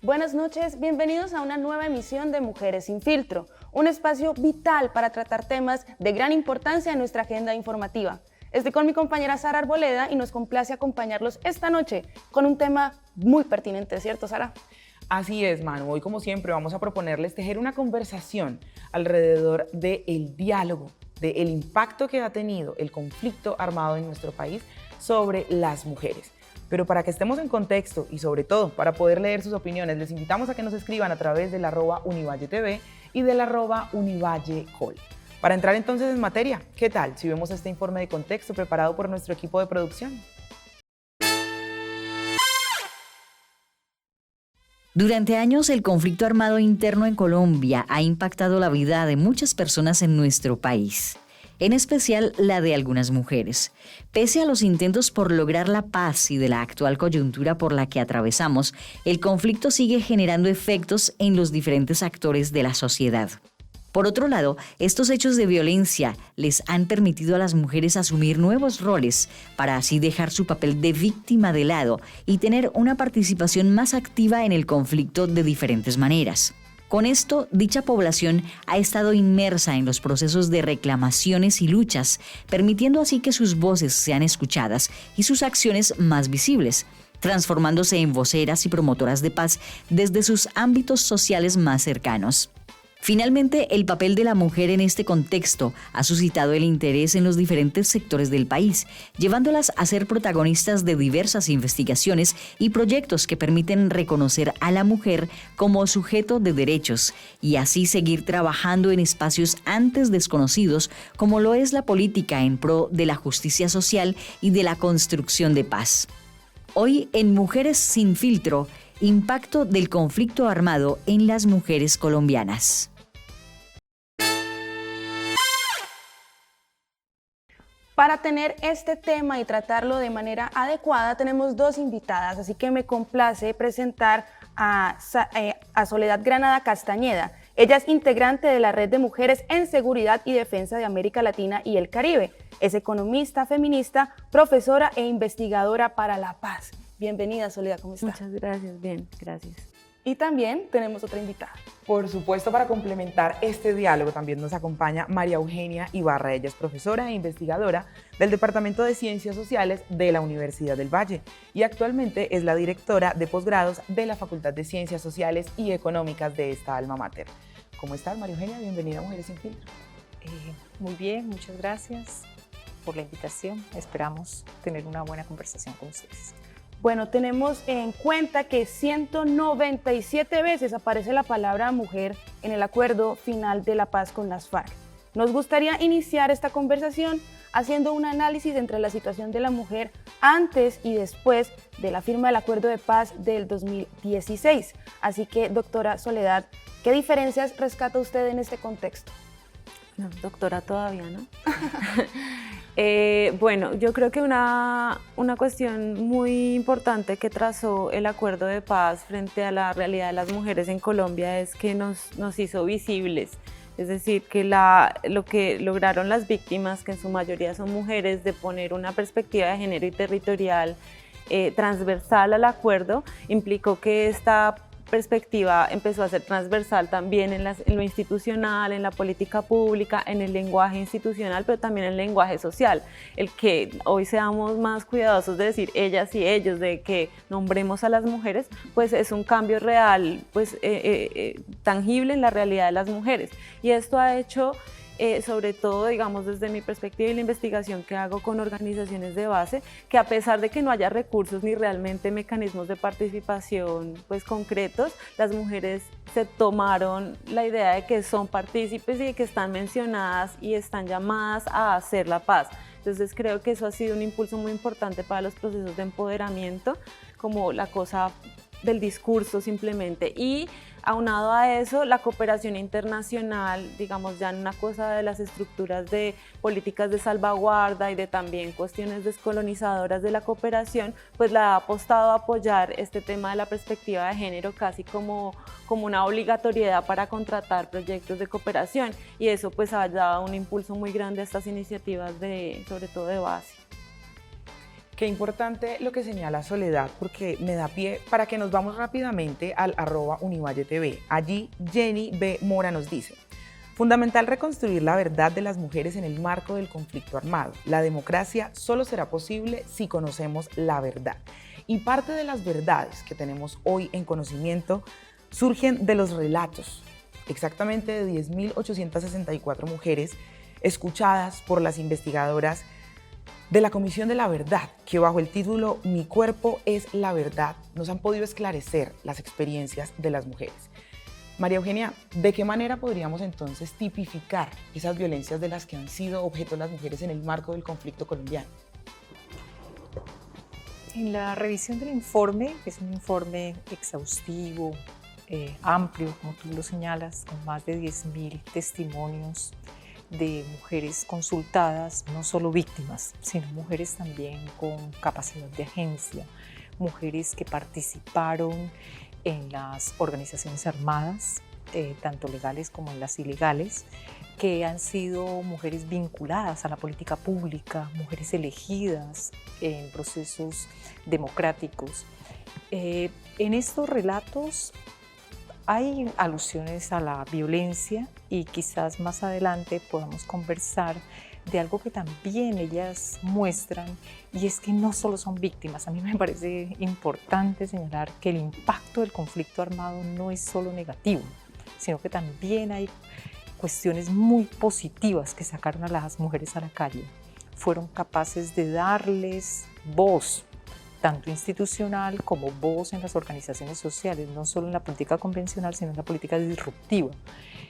Buenas noches, bienvenidos a una nueva emisión de Mujeres sin Filtro, un espacio vital para tratar temas de gran importancia en nuestra agenda informativa. Estoy con mi compañera Sara Arboleda y nos complace acompañarlos esta noche con un tema muy pertinente, ¿cierto, Sara? Así es, Manu. Hoy, como siempre, vamos a proponerles tejer una conversación alrededor del diálogo, del impacto que ha tenido el conflicto armado en nuestro país sobre las mujeres. Pero para que estemos en contexto y sobre todo para poder leer sus opiniones, les invitamos a que nos escriban a través del @UnivalleTV y del @UnivalleCol. Para entrar entonces en materia, ¿qué tal si vemos este informe de contexto preparado por nuestro equipo de producción? Durante años, el conflicto armado interno en Colombia ha impactado la vida de muchas personas en nuestro país, en especial la de algunas mujeres. Pese a los intentos por lograr la paz y de la actual coyuntura por la que atravesamos, el conflicto sigue generando efectos en los diferentes actores de la sociedad. Por otro lado, estos hechos de violencia les han permitido a las mujeres asumir nuevos roles para así dejar su papel de víctima de lado y tener una participación más activa en el conflicto de diferentes maneras. Con esto, dicha población ha estado inmersa en los procesos de reclamaciones y luchas, permitiendo así que sus voces sean escuchadas y sus acciones más visibles, transformándose en voceras y promotoras de paz desde sus ámbitos sociales más cercanos. Finalmente, el papel de la mujer en este contexto ha suscitado el interés en los diferentes sectores del país, llevándolas a ser protagonistas de diversas investigaciones y proyectos que permiten reconocer a la mujer como sujeto de derechos y así seguir trabajando en espacios antes desconocidos como lo es la política en pro de la justicia social y de la construcción de paz. Hoy, en Mujeres sin Filtro, impacto del conflicto armado en las mujeres colombianas. Para tener este tema y tratarlo de manera adecuada, tenemos dos invitadas, así que me complace presentar a Soledad Granada Castañeda. Ella es integrante de la Red de Mujeres en Seguridad y Defensa de América Latina y el Caribe. Es economista, feminista, profesora e investigadora para la paz. Bienvenida, Soledad, ¿cómo está? Muchas gracias, bien, gracias. Y también tenemos otra invitada. Por supuesto, para complementar este diálogo también nos acompaña María Eugenia Ibarra. Ella es profesora e investigadora del Departamento de Ciencias Sociales de la Universidad del Valle y actualmente es la directora de posgrados de la Facultad de Ciencias Sociales y Económicas de esta alma mater. ¿Cómo estás, María Eugenia? Bienvenida a Mujeres sin Filtro. Muy bien, muchas gracias por la invitación. Esperamos tener una buena conversación con ustedes. Bueno, tenemos en cuenta que 197 veces aparece la palabra mujer en el acuerdo final de la paz con las FARC. Nos gustaría iniciar esta conversación haciendo un análisis entre la situación de la mujer antes y después de la firma del acuerdo de paz del 2016. Así que, doctora Soledad, ¿qué diferencias rescata usted en este contexto? No, doctora, todavía no. Bueno, yo creo que una cuestión muy importante que trazó el acuerdo de paz frente a la realidad de las mujeres en Colombia es que nos hizo visibles. Es decir, que lo que lograron las víctimas, que en su mayoría son mujeres, de poner una perspectiva de género y territorial transversal al acuerdo, implicó que esta perspectiva empezó a ser transversal también en lo institucional, en la política pública, en el lenguaje institucional, pero también en el lenguaje social. El que hoy seamos más cuidadosos de decir ellas y ellos, de que nombremos a las mujeres, pues es un cambio real, pues tangible en la realidad de las mujeres. Y esto ha hecho sobre todo, digamos, desde mi perspectiva y la investigación que hago con organizaciones de base, que a pesar de que no haya recursos ni realmente mecanismos de participación pues concretos, las mujeres se tomaron la idea de que son partícipes y de que están mencionadas y están llamadas a hacer la paz. Entonces creo que eso ha sido un impulso muy importante para los procesos de empoderamiento, como la cosa del discurso simplemente, y aunado a eso la cooperación internacional, digamos ya en una cosa de las estructuras de políticas de salvaguarda y de también cuestiones descolonizadoras de la cooperación, pues la ha apostado a apoyar este tema de la perspectiva de género casi como una obligatoriedad para contratar proyectos de cooperación, y eso pues ha dado un impulso muy grande a estas iniciativas sobre todo de base. Qué importante lo que señala Soledad, porque me da pie para que nos vamos rápidamente al @UnivalleTV. Allí Jenny B. Mora nos dice: fundamental reconstruir la verdad de las mujeres en el marco del conflicto armado. La democracia solo será posible si conocemos la verdad. Y parte de las verdades que tenemos hoy en conocimiento surgen de los relatos, exactamente de 10.864 mujeres escuchadas por las investigadoras de la Comisión de la Verdad, que bajo el título Mi cuerpo es la verdad, nos han podido esclarecer las experiencias de las mujeres. María Eugenia, ¿de qué manera podríamos entonces tipificar esas violencias de las que han sido objeto las mujeres en el marco del conflicto colombiano? En la revisión del informe, que es un informe exhaustivo, amplio, como tú lo señalas, con más de 10.000 testimonios de mujeres consultadas, no solo víctimas, sino mujeres también con capacidad de agencia, mujeres que participaron en las organizaciones armadas, tanto legales como en las ilegales, que han sido mujeres vinculadas a la política pública, mujeres elegidas en procesos democráticos. En estos relatos hay alusiones a la violencia y quizás más adelante podamos conversar de algo que también ellas muestran, y es que no solo son víctimas. A mí me parece importante señalar que el impacto del conflicto armado no es solo negativo, sino que también hay cuestiones muy positivas que sacaron a las mujeres a la calle. Fueron capaces de darles voz, tanto institucional como voz en las organizaciones sociales, no solo en la política convencional, sino en la política disruptiva.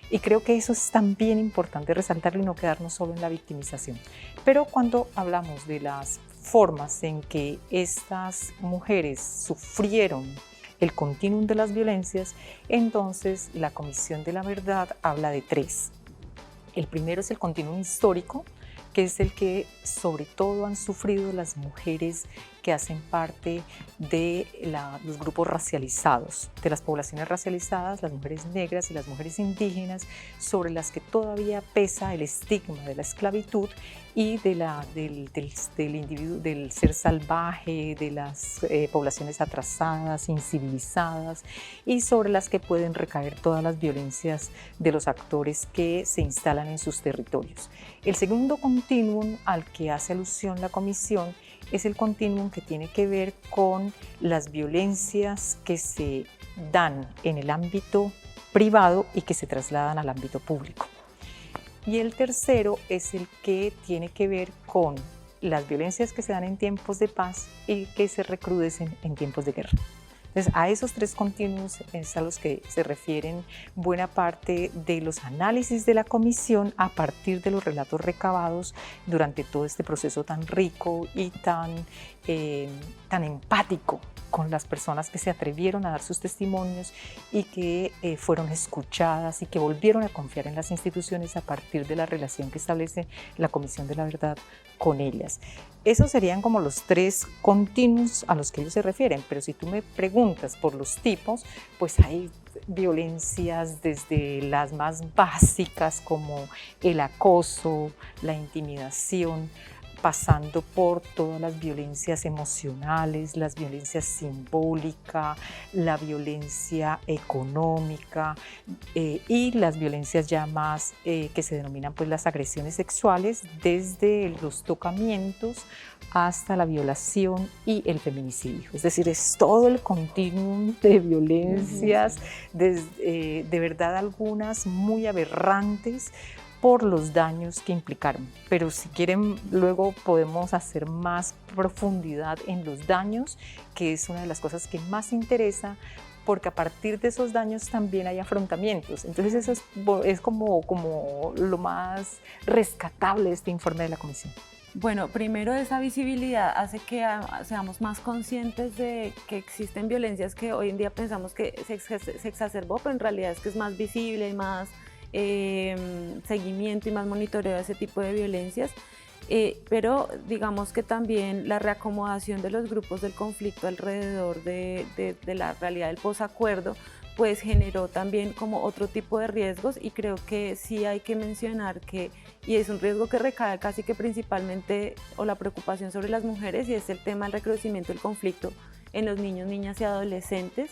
Y creo que eso es también importante resaltarlo y no quedarnos solo en la victimización. Pero cuando hablamos de las formas en que estas mujeres sufrieron el continuum de las violencias, entonces la Comisión de la Verdad habla de tres. El primero es el continuum histórico, que es el que sobre todo han sufrido las mujeres que hacen parte de los grupos racializados, de las poblaciones racializadas, las mujeres negras y las mujeres indígenas, sobre las que todavía pesa el estigma de la esclavitud y del individuo, del ser salvaje, de las poblaciones atrasadas, incivilizadas, y sobre las que pueden recaer todas las violencias de los actores que se instalan en sus territorios. El segundo continuum al que hace alusión la Comisión es el continuum que tiene que ver con las violencias que se dan en el ámbito privado y que se trasladan al ámbito público. Y el tercero es el que tiene que ver con las violencias que se dan en tiempos de paz y que se recrudecen en tiempos de guerra. Entonces, a esos tres continuos es a los que se refieren buena parte de los análisis de la Comisión a partir de los relatos recabados durante todo este proceso tan rico y tan empático con las personas que se atrevieron a dar sus testimonios y que fueron escuchadas y que volvieron a confiar en las instituciones a partir de la relación que establece la Comisión de la Verdad con ellas. Esos serían como los tres continuos a los que ellos se refieren, pero si tú me preguntas por los tipos, pues hay violencias desde las más básicas como el acoso, la intimidación, pasando por todas las violencias emocionales, las violencias simbólicas, la violencia económica y las violencias ya más que se denominan pues las agresiones sexuales, desde los tocamientos hasta la violación y el feminicidio. Es decir, es todo el continuum de violencias, de verdad algunas muy aberrantes, por los daños que implicaron. Pero si quieren, luego podemos hacer más profundidad en los daños, que es una de las cosas que más interesa, porque a partir de esos daños también hay afrontamientos. Entonces eso es como lo más rescatable de este informe de la Comisión. Bueno, primero esa visibilidad hace que seamos más conscientes de que existen violencias que hoy en día pensamos que se exacerbó, pero en realidad es que es más visible y más seguimiento y más monitoreo de ese tipo de violencias, pero digamos que también la reacomodación de los grupos del conflicto alrededor de la realidad del posacuerdo, pues generó también como otro tipo de riesgos, y creo que sí hay que mencionar que, y es un riesgo que recae casi que principalmente, o la preocupación sobre las mujeres, y es el tema del recrudecimiento del conflicto en los niños, niñas y adolescentes,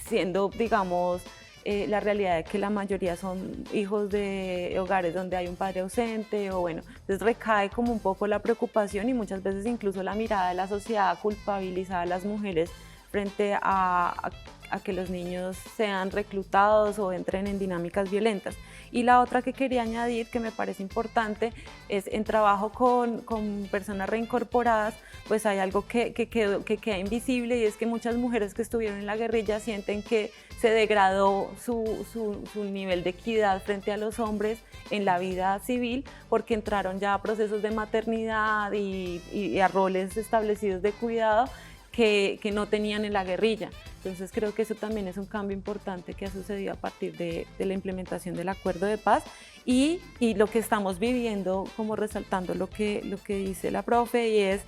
siendo, digamos, la realidad de que la mayoría son hijos de hogares donde hay un padre ausente, o bueno, entonces recae como un poco la preocupación y muchas veces incluso la mirada de la sociedad culpabilizada a las mujeres frente a que los niños sean reclutados o entren en dinámicas violentas. Y la otra que quería añadir, que me parece importante, es en trabajo con personas reincorporadas, pues hay algo que queda invisible, y es que muchas mujeres que estuvieron en la guerrilla sienten que se degradó su nivel de equidad frente a los hombres en la vida civil, porque entraron ya a procesos de maternidad y a roles establecidos de cuidado que no tenían en la guerrilla. Entonces creo que eso también es un cambio importante que ha sucedido a partir de la implementación del acuerdo de paz, y lo que estamos viviendo, como resaltando lo que dice la profe, y es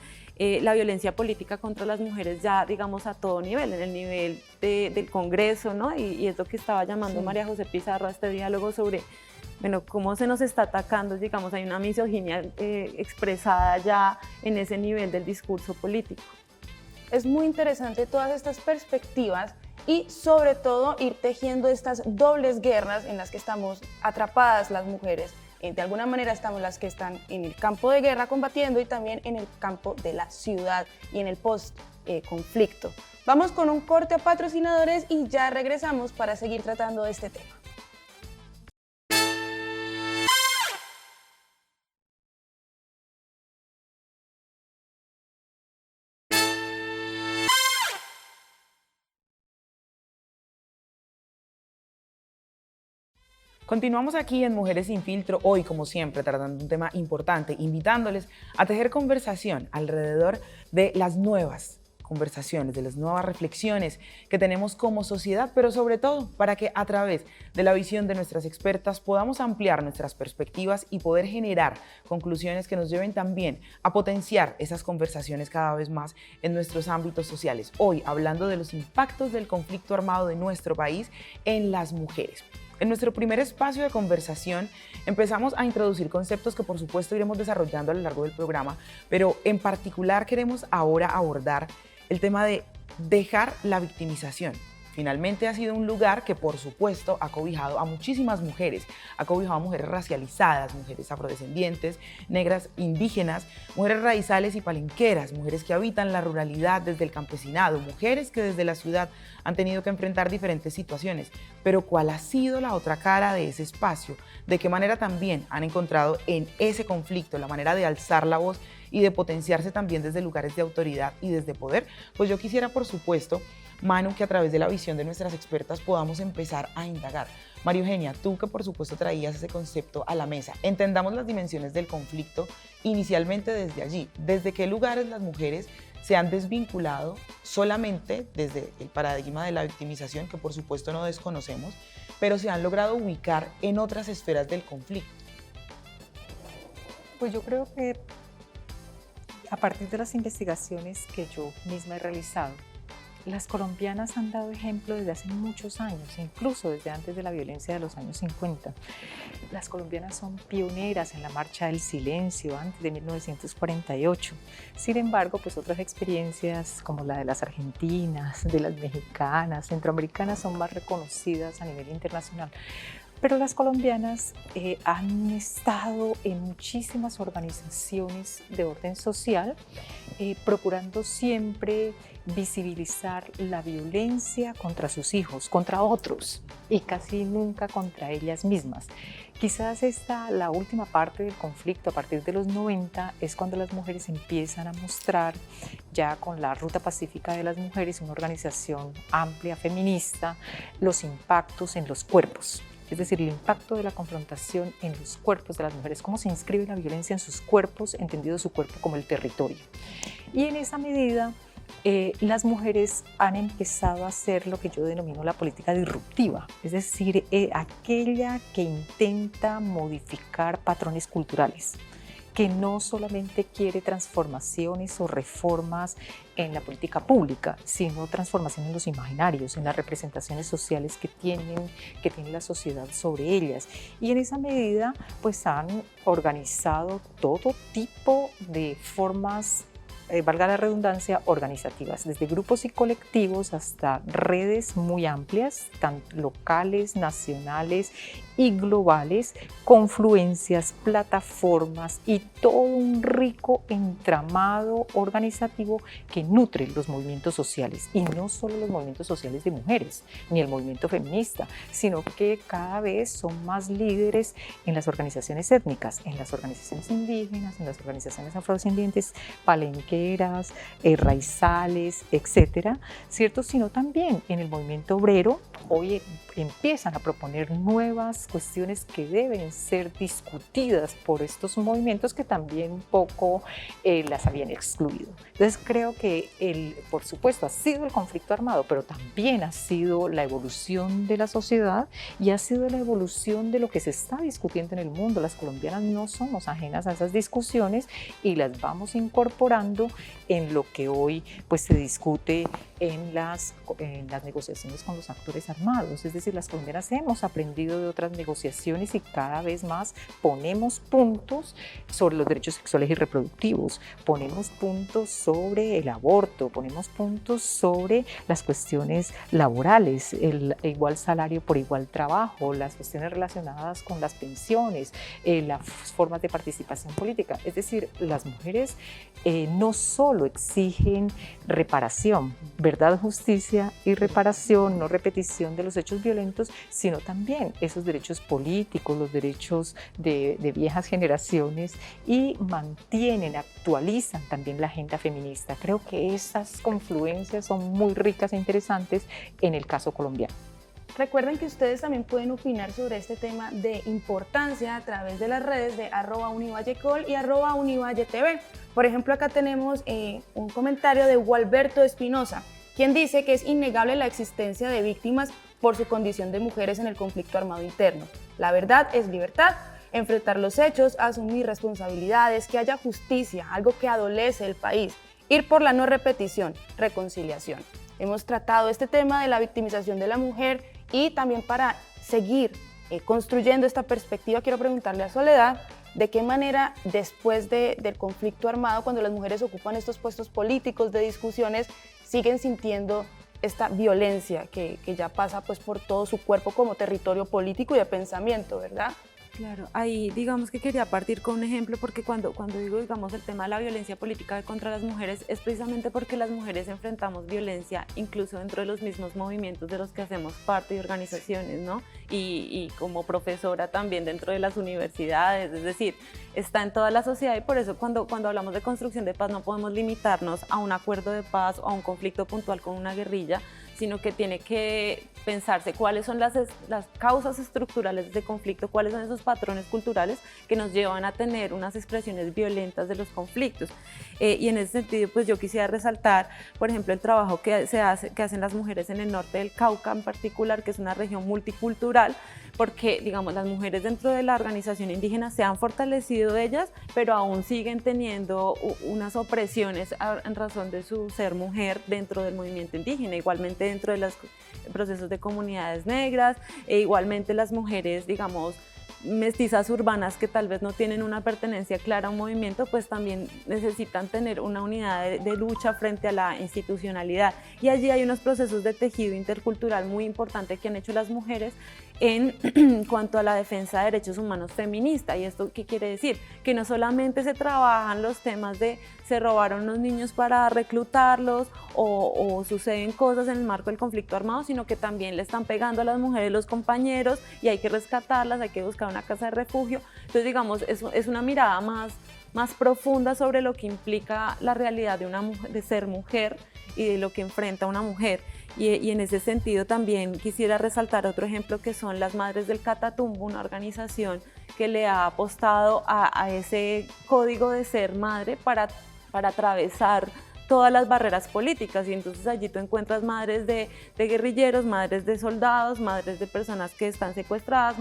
la violencia política contra las mujeres ya, digamos, a todo nivel, en el nivel del Congreso, ¿no? Y es lo que estaba llamando María José Pizarro a este diálogo sobre, bueno, cómo se nos está atacando, digamos, hay una misoginia expresada ya en ese nivel del discurso político. Es muy interesante todas estas perspectivas y sobre todo ir tejiendo estas dobles guerras en las que estamos atrapadas las mujeres. De alguna manera estamos las que están en el campo de guerra combatiendo y también en el campo de la ciudad y en el post-conflicto. Vamos con un corte a patrocinadores y ya regresamos para seguir tratando de este tema. Continuamos aquí en Mujeres sin Filtro, hoy como siempre tratando un tema importante, invitándoles a tejer conversación alrededor de las nuevas conversaciones, de las nuevas reflexiones que tenemos como sociedad, pero sobre todo para que a través de la visión de nuestras expertas podamos ampliar nuestras perspectivas y poder generar conclusiones que nos lleven también a potenciar esas conversaciones cada vez más en nuestros ámbitos sociales. Hoy hablando de los impactos del conflicto armado de nuestro país en las mujeres. En nuestro primer espacio de conversación empezamos a introducir conceptos que por supuesto iremos desarrollando a lo largo del programa, pero en particular queremos ahora abordar el tema de dejar la victimización. Finalmente ha sido un lugar que por supuesto ha cobijado a muchísimas mujeres, ha cobijado a mujeres racializadas, mujeres afrodescendientes, negras, indígenas, mujeres raizales y palenqueras, mujeres que habitan la ruralidad desde el campesinado, mujeres que desde la ciudad han tenido que enfrentar diferentes situaciones. Pero ¿cuál ha sido la otra cara de ese espacio? ¿De qué manera también han encontrado en ese conflicto la manera de alzar la voz y de potenciarse también desde lugares de autoridad y desde poder? Pues yo quisiera, por supuesto, Manu, que a través de la visión de nuestras expertas podamos empezar a indagar. María Eugenia, tú que por supuesto traías ese concepto a la mesa, entendamos las dimensiones del conflicto inicialmente desde allí. ¿Desde qué lugares las mujeres se han desvinculado solamente desde el paradigma de la victimización, que por supuesto no desconocemos, pero se han logrado ubicar en otras esferas del conflicto? Pues yo creo que a partir de las investigaciones que yo misma he realizado, las colombianas han dado ejemplo desde hace muchos años, incluso desde antes de la violencia de los años 50. Las colombianas son pioneras en la marcha del silencio antes de 1948. Sin embargo, pues otras experiencias como la de las argentinas, de las mexicanas, centroamericanas son más reconocidas a nivel internacional. Pero las colombianas han estado en muchísimas organizaciones de orden social, procurando siempre visibilizar la violencia contra sus hijos, contra otros, y casi nunca contra ellas mismas. Quizás la última parte del conflicto, a partir de los 90, es cuando las mujeres empiezan a mostrar, ya con la Ruta Pacífica de las Mujeres, una organización amplia, feminista, los impactos en los cuerpos. Es decir, el impacto de la confrontación en los cuerpos de las mujeres, cómo se inscribe la violencia en sus cuerpos, entendido su cuerpo como el territorio. Y en esa medida, las mujeres han empezado a hacer lo que yo denomino la política disruptiva, es decir, aquella que intenta modificar patrones culturales, que no solamente quiere transformaciones o reformas en la política pública, sino transformación en los imaginarios, en las representaciones sociales que tiene la sociedad sobre ellas. Y en esa medida, pues han organizado todo tipo de formas, valga la redundancia, organizativas, desde grupos y colectivos hasta redes muy amplias, tanto locales, nacionales y globales, confluencias, plataformas y todo un rico entramado organizativo que nutre los movimientos sociales, y no solo los movimientos sociales de mujeres ni el movimiento feminista, sino que cada vez son más líderes en las organizaciones étnicas, en las organizaciones indígenas, en las organizaciones afrodescendientes, palenqueras, raizales, etcétera, ¿cierto? Sino también en el movimiento obrero. Hoy empiezan a proponer nuevas cuestiones que deben ser discutidas por estos movimientos que también un poco las habían excluido. Entonces creo que por supuesto ha sido el conflicto armado, pero también ha sido la evolución de la sociedad y ha sido la evolución de lo que se está discutiendo en el mundo. Las colombianas no somos ajenas a esas discusiones y las vamos incorporando en lo que hoy pues se discute en las negociaciones con los actores armados. Es decir, las colombianas hemos aprendido de otras negociaciones y cada vez más ponemos puntos sobre los derechos sexuales y reproductivos, ponemos puntos sobre el aborto, ponemos puntos sobre las cuestiones laborales, el igual salario por igual trabajo, las cuestiones relacionadas con las pensiones, las formas de participación política. Es decir, las mujeres no solo exigen reparación, verdad, justicia y reparación, no repetición de los hechos violentos, sino también esos derechos políticos, los derechos de viejas generaciones, y mantienen, actualizan también la agenda feminista. Creo que esas confluencias son muy ricas e interesantes en el caso colombiano. Recuerden que ustedes también pueden opinar sobre este tema de importancia a través de las redes de @univallecol y @univalletv. Por ejemplo, acá tenemos un comentario de Gualberto Espinosa, quien dice que es innegable la existencia de víctimas por su condición de mujeres en el conflicto armado interno. La verdad es libertad, enfrentar los hechos, asumir responsabilidades, que haya justicia, algo que adolece el país, ir por la no repetición, reconciliación. Hemos tratado este tema de la victimización de la mujer, y también para seguir construyendo esta perspectiva quiero preguntarle a Soledad de qué manera después del conflicto armado, cuando las mujeres ocupan estos puestos políticos de discusiones, siguen sintiendo esta violencia que ya pasa pues por todo su cuerpo como territorio político y de pensamiento, ¿verdad? Claro, ahí digamos que quería partir con un ejemplo, porque cuando digo digamos el tema de la violencia política contra las mujeres es precisamente porque las mujeres enfrentamos violencia incluso dentro de los mismos movimientos de los que hacemos parte y organizaciones, ¿no? Y como profesora también dentro de las universidades, es decir, está en toda la sociedad, y por eso cuando hablamos de construcción de paz no podemos limitarnos a un acuerdo de paz o a un conflicto puntual con una guerrilla, sino que tiene que pensarse cuáles son las causas estructurales de conflicto, cuáles son esos patrones culturales que nos llevan a tener unas expresiones violentas de los conflictos. Y en ese sentido, pues yo quisiera resaltar, por ejemplo, el trabajo que hacen las mujeres en el norte del Cauca en particular, que es una región multicultural, porque, digamos, las mujeres dentro de la organización indígena se han fortalecido ellas, pero aún siguen teniendo unas opresiones en razón de su ser mujer dentro del movimiento indígena, igualmente dentro de los procesos de comunidades negras, e igualmente las mujeres, digamos, mestizas urbanas que tal vez no tienen una pertenencia clara a un movimiento, pues también necesitan tener una unidad de lucha frente a la institucionalidad. Y allí hay unos procesos de tejido intercultural muy importantes que han hecho las mujeres en cuanto a la defensa de derechos humanos feminista. ¿Y esto qué quiere decir? Que no solamente se trabajan los temas de se robaron los niños para reclutarlos o suceden cosas en el marco del conflicto armado, sino que también le están pegando a las mujeres los compañeros y hay que rescatarlas, hay que buscar una casa de refugio. Entonces, digamos, es una mirada más profunda sobre lo que implica la realidad de ser mujer y de lo que enfrenta una mujer. Y en ese sentido también quisiera resaltar otro ejemplo, que son las Madres del Catatumbo, una organización que le ha apostado a ese código de ser madre para atravesar todas las barreras políticas, y entonces allí tú encuentras madres de guerrilleros, madres de soldados, madres de personas que están secuestradas,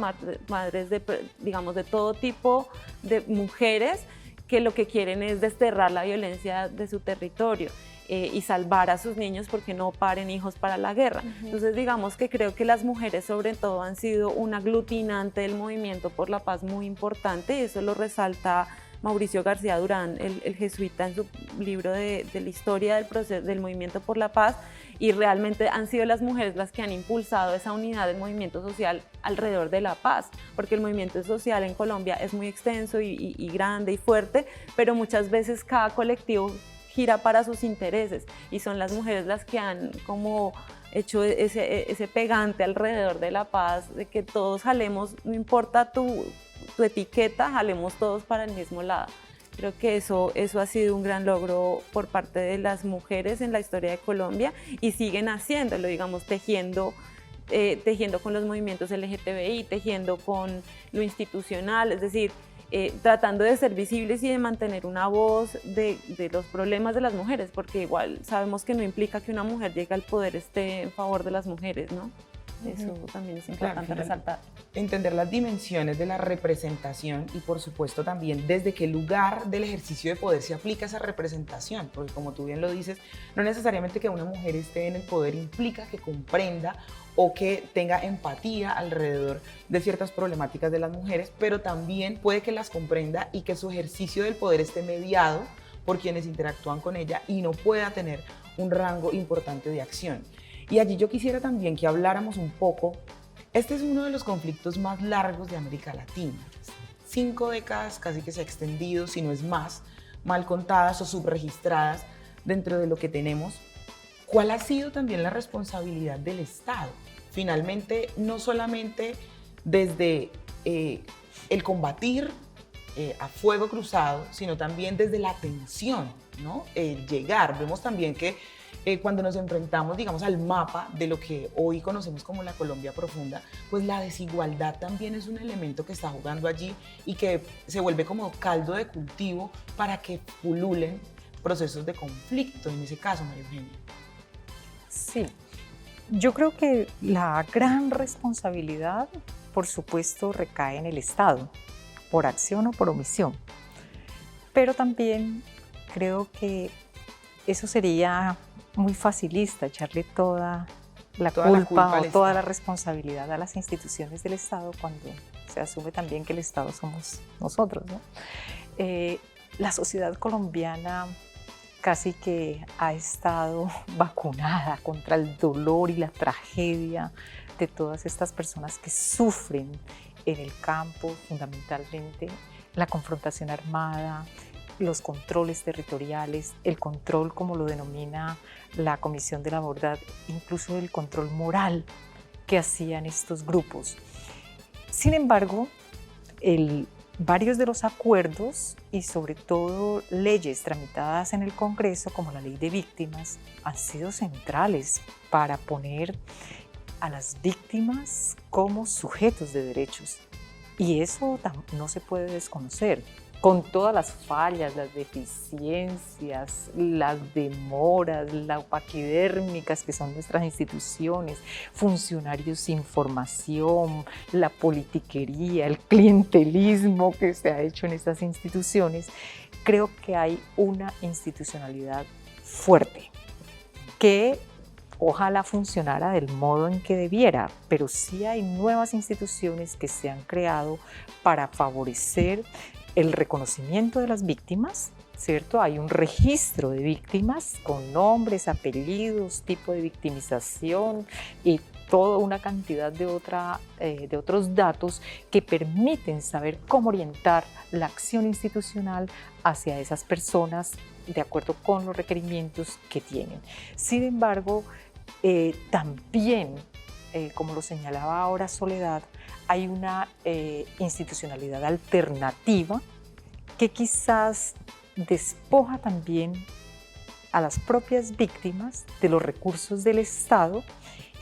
madres de, digamos, de todo tipo de mujeres que lo que quieren es desterrar la violencia de su territorio. Y salvar a sus niños porque no paren hijos para la guerra. Entonces digamos que creo que las mujeres sobre todo han sido un aglutinante del movimiento por la paz muy importante, y eso lo resalta Mauricio García Durán, el jesuita, en su libro de la historia del proceso del movimiento por la paz, y realmente han sido las mujeres las que han impulsado esa unidad del movimiento social alrededor de la paz, porque el movimiento social en Colombia es muy extenso y grande y fuerte, pero muchas veces cada colectivo gira para sus intereses, y son las mujeres las que han como hecho ese pegante alrededor de la paz, de que todos jalemos, no importa tu etiqueta, jalemos todos para el mismo lado. Creo que eso ha sido un gran logro por parte de las mujeres en la historia de Colombia, y siguen haciéndolo, digamos, tejiendo con los movimientos LGTBI, tejiendo con lo institucional, es decir, tratando de ser visibles y de mantener una voz de los problemas de las mujeres, porque igual sabemos que no implica que una mujer llegue al poder esté en favor de las mujeres, ¿no? Eso también es importante resaltar. Entender las dimensiones de la representación, y por supuesto también desde qué lugar del ejercicio de poder se aplica esa representación, porque como tú bien lo dices, no necesariamente que una mujer esté en el poder implica que comprenda o que tenga empatía alrededor de ciertas problemáticas de las mujeres, pero también puede que las comprenda y que su ejercicio del poder esté mediado por quienes interactúan con ella y no pueda tener un rango importante de acción. Y allí yo quisiera también que habláramos un poco, este es uno de los conflictos más largos de América Latina, 5 décadas casi que se ha extendido, si no es más, mal contadas o subregistradas dentro de lo que tenemos. ¿Cuál ha sido también la responsabilidad del Estado? Finalmente, no solamente desde el combatir a fuego cruzado, sino también desde la atención, ¿no? El llegar. Vemos también que cuando nos enfrentamos, digamos, al mapa de lo que hoy conocemos como la Colombia profunda, pues la desigualdad también es un elemento que está jugando allí y que se vuelve como caldo de cultivo para que pululen procesos de conflicto, en ese caso, María Eugenia. Sí, yo creo que la gran responsabilidad, por supuesto, recae en el Estado, por acción o por omisión. Pero también creo que eso sería muy facilista, echarle toda la culpa o toda la responsabilidad a las instituciones del Estado cuando se asume también que el Estado somos nosotros, ¿no? La sociedad colombiana casi que ha estado vacunada contra el dolor y la tragedia de todas estas personas que sufren en el campo, fundamentalmente la confrontación armada, los controles territoriales, el control, como lo denomina la Comisión de la Verdad, incluso el control moral que hacían estos grupos. Sin embargo, varios de los acuerdos y sobre todo leyes tramitadas en el Congreso, como la Ley de Víctimas, han sido centrales para poner a las víctimas como sujetos de derechos. Y eso no se puede desconocer. Con todas las fallas, las deficiencias, las demoras, las paquidérmicas que son nuestras instituciones, funcionarios sin formación, la politiquería, el clientelismo que se ha hecho en estas instituciones, creo que hay una institucionalidad fuerte que ojalá funcionara del modo en que debiera, pero sí hay nuevas instituciones que se han creado para favorecer el reconocimiento de las víctimas, ¿cierto? Hay un registro de víctimas con nombres, apellidos, tipo de victimización y toda una cantidad de otros datos que permiten saber cómo orientar la acción institucional hacia esas personas de acuerdo con los requerimientos que tienen. Sin embargo, también, como lo señalaba ahora Soledad, hay una institucionalidad alternativa que quizás despoja también a las propias víctimas de los recursos del Estado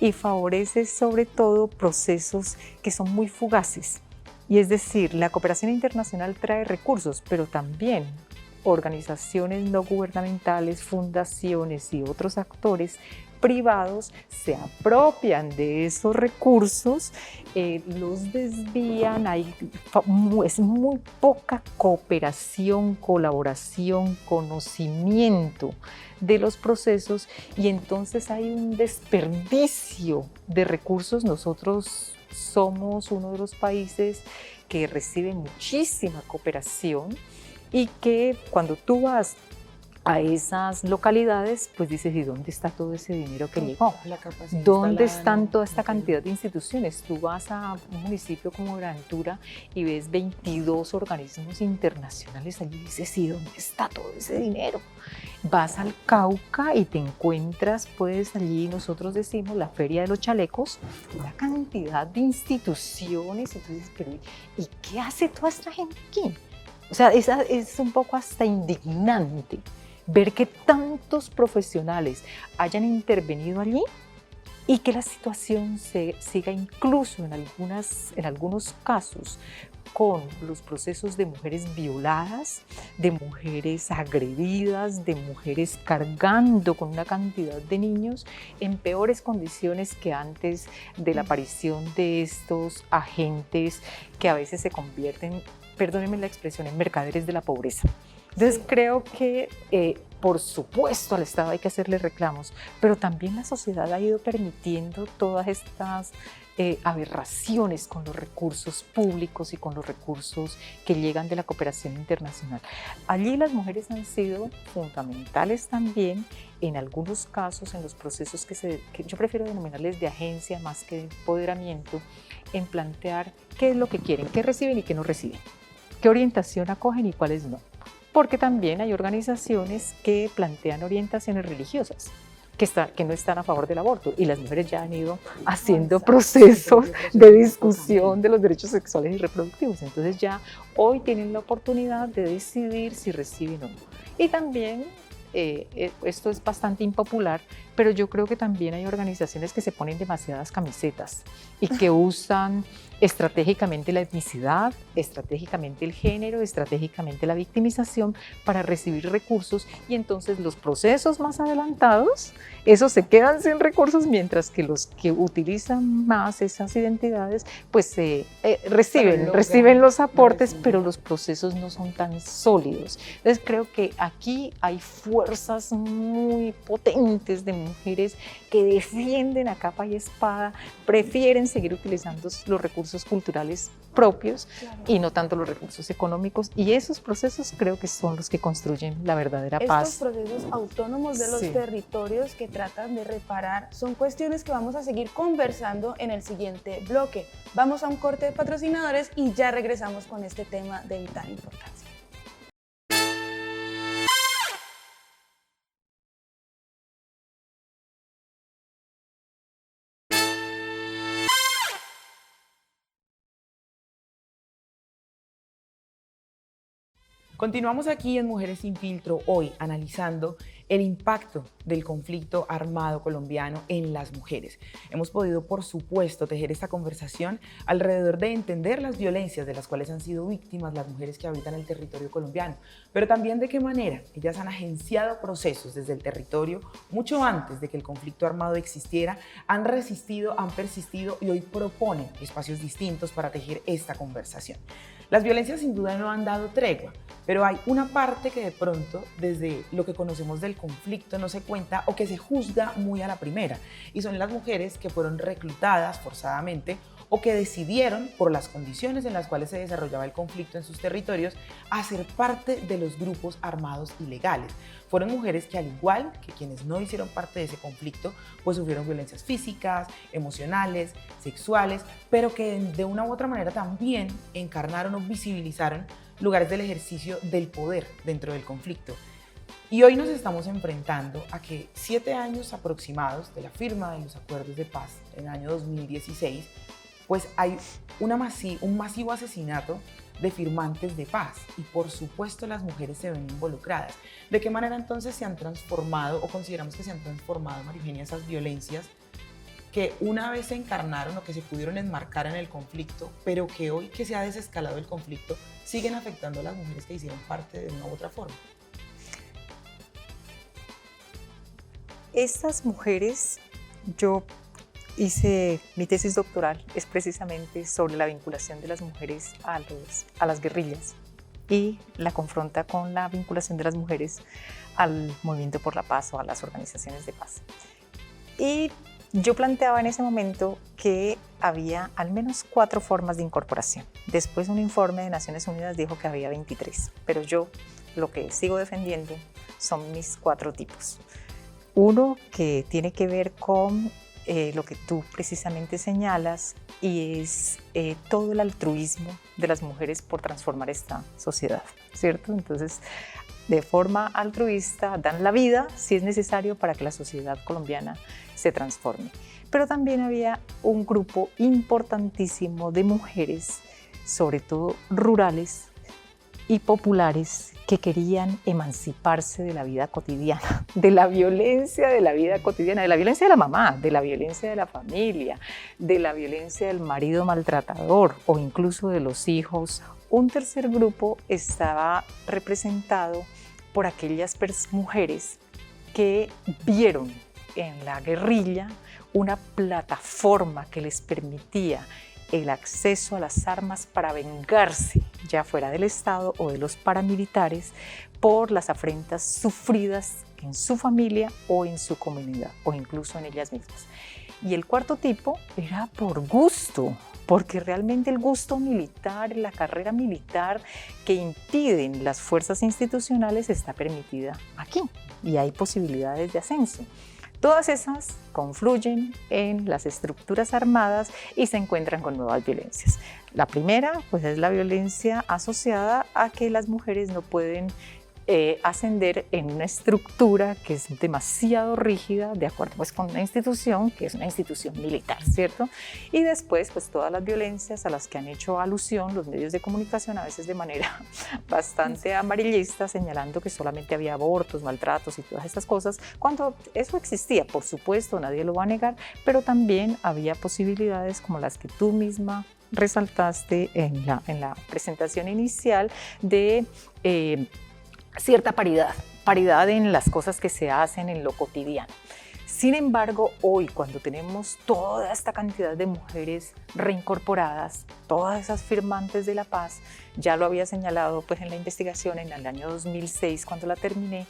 y favorece sobre todo procesos que son muy fugaces. Y es decir, la cooperación internacional trae recursos, pero también organizaciones no gubernamentales, fundaciones y otros actores privados se apropian de esos recursos, los desvían, es muy poca cooperación, colaboración, conocimiento de los procesos y entonces hay un desperdicio de recursos. Nosotros somos uno de los países que recibe muchísima cooperación y que cuando tú vas a esas localidades, pues dices, ¿y dónde está todo ese dinero que llegó? ¿Dónde están toda esta cantidad de instituciones? Tú vas a un municipio como Buenaventura y ves 22 organismos internacionales allí y dices, ¿y dónde está todo ese dinero? Vas al Cauca y te encuentras, pues allí nosotros decimos la Feria de los Chalecos, una cantidad de instituciones, entonces, pero ¿y qué hace toda esta gente aquí? O sea, es un poco hasta indignante ver que tantos profesionales hayan intervenido allí y que la situación se siga incluso en algunos casos con los procesos de mujeres violadas, de mujeres agredidas, de mujeres cargando con una cantidad de niños en peores condiciones que antes de la aparición de estos agentes que a veces se convierten, perdónenme la expresión, en mercaderes de la pobreza. Entonces creo que por supuesto al Estado hay que hacerle reclamos, pero también la sociedad ha ido permitiendo todas estas aberraciones con los recursos públicos y con los recursos que llegan de la cooperación internacional. Allí las mujeres han sido fundamentales también en algunos casos en los procesos que yo prefiero denominarles de agencia más que de empoderamiento, en plantear qué es lo que quieren, qué reciben y qué no reciben, qué orientación acogen y cuáles no. Porque también hay organizaciones que plantean orientaciones religiosas que no están a favor del aborto y las mujeres ya han ido haciendo procesos de discusión de los derechos sexuales y reproductivos. Entonces ya hoy tienen la oportunidad de decidir si reciben o no. Y también esto es bastante impopular, pero yo creo que también hay organizaciones que se ponen demasiadas camisetas y que usan estratégicamente la etnicidad, estratégicamente el género, estratégicamente la victimización para recibir recursos y entonces los procesos más adelantados, esos se quedan sin recursos mientras que los que utilizan más esas identidades pues reciben los aportes, pero los procesos no son tan sólidos. Entonces creo que aquí hay fuerzas muy potentes de mujeres que defienden a capa y espada, prefieren seguir utilizando los recursos culturales propios y no tanto los recursos económicos, y esos procesos creo que son los que construyen la verdadera paz. Estos procesos autónomos de los territorios que tratan de reparar son cuestiones que vamos a seguir conversando en el siguiente bloque. Vamos a un corte de patrocinadores y ya regresamos con este tema de vital importancia. Continuamos aquí en Mujeres sin Filtro, hoy analizando el impacto del conflicto armado colombiano en las mujeres. Hemos podido, por supuesto, tejer esta conversación alrededor de entender las violencias de las cuales han sido víctimas las mujeres que habitan el territorio colombiano, pero también de qué manera ellas han agenciado procesos desde el territorio mucho antes de que el conflicto armado existiera, han resistido, han persistido y hoy proponen espacios distintos para tejer esta conversación. Las violencias sin duda no han dado tregua, pero hay una parte que de pronto, desde lo que conocemos del conflicto, no se cuenta o que se juzga muy a la primera, y son las mujeres que fueron reclutadas forzadamente o que decidieron, por las condiciones en las cuales se desarrollaba el conflicto en sus territorios, hacer parte de los grupos armados ilegales. Fueron mujeres que, al igual que quienes no hicieron parte de ese conflicto, pues sufrieron violencias físicas, emocionales, sexuales, pero que de una u otra manera también encarnaron o visibilizaron lugares del ejercicio del poder dentro del conflicto. Y hoy nos estamos enfrentando a que 7 años aproximados de la firma de los acuerdos de paz en el año 2016, pues hay un masivo asesinato de firmantes de paz y por supuesto las mujeres se ven involucradas. ¿De qué manera entonces se han transformado o consideramos que se han transformado, María Eugenia, esas violencias que una vez se encarnaron o que se pudieron enmarcar en el conflicto, pero que hoy que se ha desescalado el conflicto siguen afectando a las mujeres que hicieron parte de una u otra forma? estas mujeres, yo hice mi tesis doctoral, es precisamente sobre la vinculación de las mujeres a las guerrillas y la confronta con la vinculación de las mujeres al movimiento por la paz o a las organizaciones de paz. Y yo planteaba en ese momento que había al menos 4 formas de incorporación. Después un informe de Naciones Unidas dijo que había 23, pero yo lo que sigo defendiendo son mis 4 tipos. Uno que tiene que ver con lo que tú precisamente señalas y es todo el altruismo de las mujeres por transformar esta sociedad, ¿cierto? Entonces, de forma altruista dan la vida si es necesario para que la sociedad colombiana se transforme. Pero también había un grupo importantísimo de mujeres, sobre todo rurales y populares, que querían emanciparse de la vida cotidiana, de la violencia de la vida cotidiana, de la violencia de la mamá, de la violencia de la familia, de la violencia del marido maltratador o incluso de los hijos. Un tercer grupo estaba representado por aquellas mujeres que vieron en la guerrilla una plataforma que les permitía el acceso a las armas para vengarse, ya fuera del Estado o de los paramilitares, por las afrentas sufridas en su familia o en su comunidad o incluso en ellas mismas. Y el cuarto tipo era por gusto, porque realmente el gusto militar, la carrera militar que impiden las fuerzas institucionales está permitida aquí y hay posibilidades de ascenso. Todas esas confluyen en las estructuras armadas y se encuentran con nuevas violencias. La primera, pues, es la violencia asociada a que las mujeres no pueden ascender en una estructura que es demasiado rígida, de acuerdo pues con una institución que es una institución militar, ¿cierto? Y después, pues todas las violencias a las que han hecho alusión los medios de comunicación, a veces de manera bastante amarillista, señalando que solamente había abortos, maltratos y todas estas cosas, cuando eso existía, por supuesto, nadie lo va a negar, pero también había posibilidades como las que tú misma resaltaste en la presentación inicial de cierta paridad en las cosas que se hacen en lo cotidiano. Sin embargo, hoy cuando tenemos toda esta cantidad de mujeres reincorporadas, todas esas firmantes de la paz, ya lo había señalado pues en la investigación en el año 2006 cuando la terminé,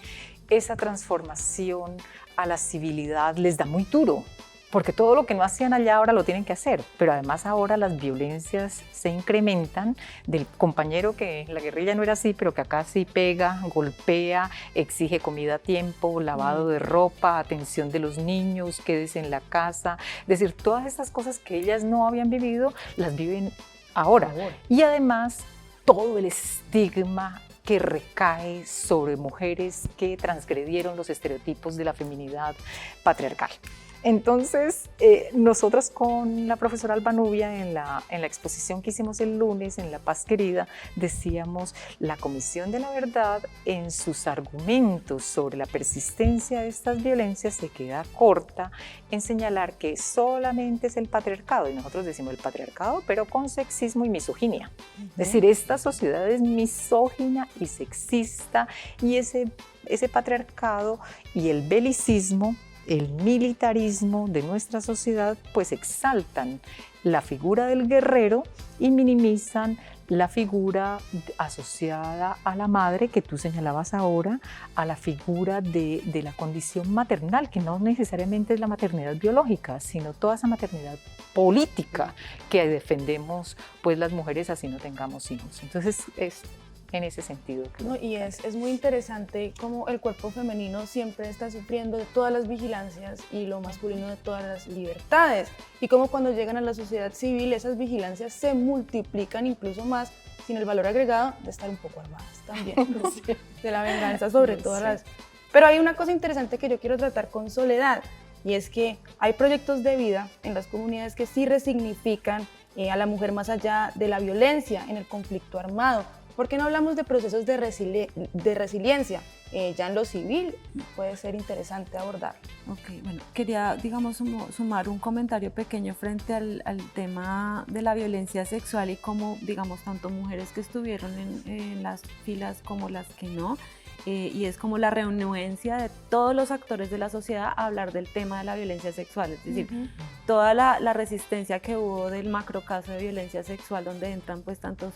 esa transformación a la civilidad les da muy duro. Porque todo lo que no hacían allá ahora lo tienen que hacer, pero además ahora las violencias se incrementan del compañero que en la guerrilla no era así, pero que acá sí pega, golpea, exige comida a tiempo, lavado de ropa, atención de los niños, quédese en la casa. Es decir, todas estas cosas que ellas no habían vivido, las viven ahora. Y además todo el estigma que recae sobre mujeres que transgredieron los estereotipos de la feminidad patriarcal. Entonces, nosotras con la profesora Alba Nubia en la exposición que hicimos el lunes en La Paz Querida, decíamos, la Comisión de la Verdad en sus argumentos sobre la persistencia de estas violencias se queda corta en señalar que solamente es el patriarcado, y nosotros decimos el patriarcado, pero con sexismo y misoginia. Es decir, esta sociedad es misógina y sexista, y ese patriarcado y el belicismo, el militarismo de nuestra sociedad, pues exaltan la figura del guerrero y minimizan la figura asociada a la madre que tú señalabas ahora, a la figura de la condición maternal, que no necesariamente es la maternidad biológica, sino toda esa maternidad política que defendemos pues las mujeres así no tengamos hijos. Entonces es en ese sentido. No, y es muy interesante cómo el cuerpo femenino siempre está sufriendo de todas las vigilancias y lo masculino de todas las libertades, y cómo cuando llegan a la sociedad civil esas vigilancias se multiplican incluso más, sin el valor agregado de estar un poco armadas también, de la venganza sobre todas las... Pero hay una cosa interesante que yo quiero tratar con Soledad, y es que hay proyectos de vida en las comunidades que sí resignifican a la mujer más allá de la violencia en el conflicto armado. ¿Por qué no hablamos de procesos de resiliencia? Ya en lo civil puede ser interesante abordar. Ok, bueno, quería, digamos, sumar un comentario pequeño frente al tema de la violencia sexual y cómo, digamos, tanto mujeres que estuvieron en las filas como las que no, y es como la renuencia de todos los actores de la sociedad a hablar del tema de la violencia sexual, es decir, toda la resistencia que hubo del macrocaso de violencia sexual, donde entran pues tantos